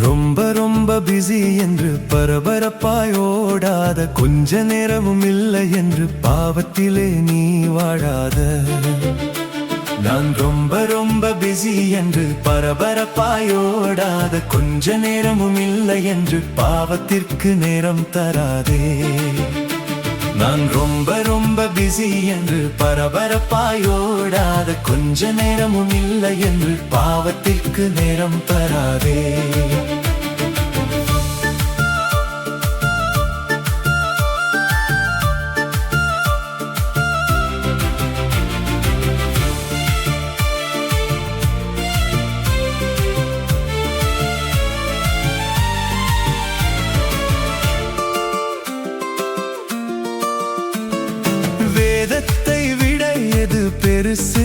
ரொம்ப ரொம்ப பிஸி என்று பரபரப்பாய் ஓடாத, கொஞ்ச நேரமும் இல்லை என்று பாவத்திலே நீ வாழாத. நான் ரொம்ப ரொம்ப பிஸி என்று பரபரப்பாய் ஓடாத, கொஞ்ச நேரமும் இல்லை என்று பாவத்திற்கு நேரம் தராதே. நான் ரொம்ப ரொம்ப பிஸி என்று பரபரப்பாய் ஓடாத, கொஞ்ச நேரமும் இல்லை என்று பாவத்திற்கு நேரம் தராதே. வேதத்தை விட எது பெருசு?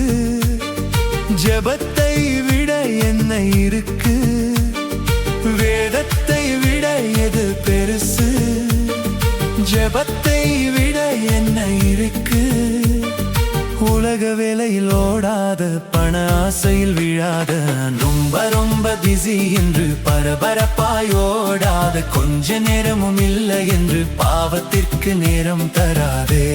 ஜெபத்தை விட என்ன இருக்கு? வேதத்தை விட எது பெருசு? ஜெபத்தை விட என்ன இருக்கு? உலக வேலையில் ஓடாத, பண ஆசையில் விழாத, ரொம்ப ரொம்ப பிஸி என்று பரபரப்பாய் ஓடாத, கொஞ்ச நேரமும் இல்லை என்று பாவத்திற்கு நேரம் தராதே.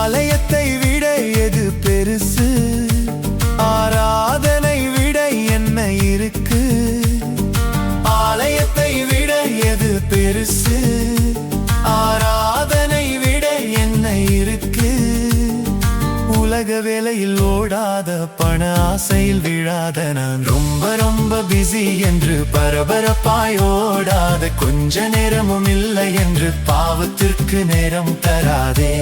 ஆலயத்தை விட எது பெருசு? ஆராதனை விட என்ன இருக்கு? ஆலயத்தை விட எது பெருசு? ஆராதனை விட என்ன இருக்கு? உலக வேலையில் ஓடாத, பண ஆசையில் விழாத, நான் ரொம்ப ரொம்ப பிஸி என்று பரபரப்பாய் ஓடாத, கொஞ்ச நேரமும் இல்லை என்று பாவத்திற்கு நேரம் தராதே.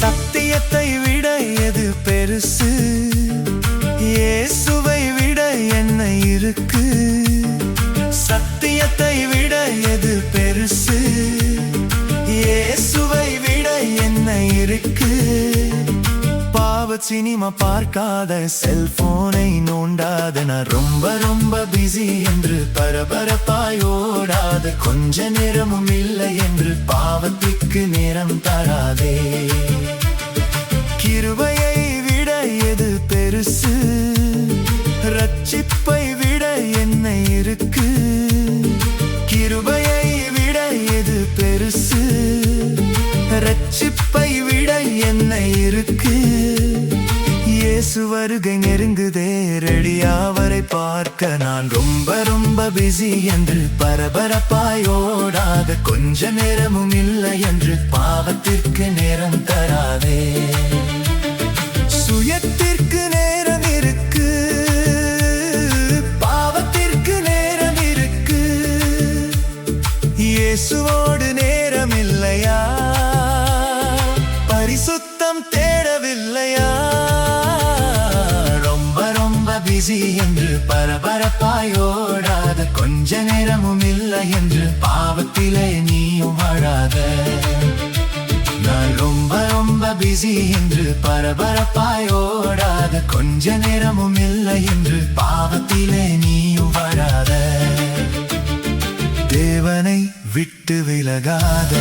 சத்தியத்தை விட எது பெருசு? இயேசுவை விட என்ன இருக்கு? சத்தியத்தை விட எது பெருசு? இயேசுவை விட என்ன இருக்கு? பாவ சினிமா பார்க்காத, செல்போனை நோண்டாத, நான் ரொம்ப ரொம்ப பிஸி என்று பரபரப்பாய் ஓடாத, கொஞ்ச நேரமும் இல்லை என்று பாவத்திற்கு நேரம் தராதே. கிருபையை விட எது பெருசு? ரட்சிப்பை விட என்ன இருக்கு? கிருபையை விட எது பெருசு? ரட்சிப்பை விட என்ன இருக்கு? இயேசு வருகை நெருங்குதே, ரெடியாவரை பார்க்க, நான் ரொம்ப ரொம்ப பிஸி என்று பரபரப்பாய் ஓடாத, கொஞ்ச நேரமும் இல்லை என்று பாவத்திற்கு நேரம் தராதே. சுயத்திற்கு நேரம் இருக்கு, பாவத்திற்கு நேரம் இருக்கு. இயேசுவோடு நேரம் இல்லையா? பரிசுத்தம் தேடவில்லையா? ரொம்ப ரொம்ப பிஸி என்று பரபரப்பாய் ஓடாத, கொஞ்ச நேரமும் இல்லை என்று பாவத்திலே நீயும் வாழாத. நான் ரொம்ப ரொம்ப பிஸி என்று பரபரப்பாய் ஓடாத, கொஞ்ச நேரமும் இல்லை என்று பாவத்திலே நீயும் வாழாத. தேவனை விட்டு விலகாத.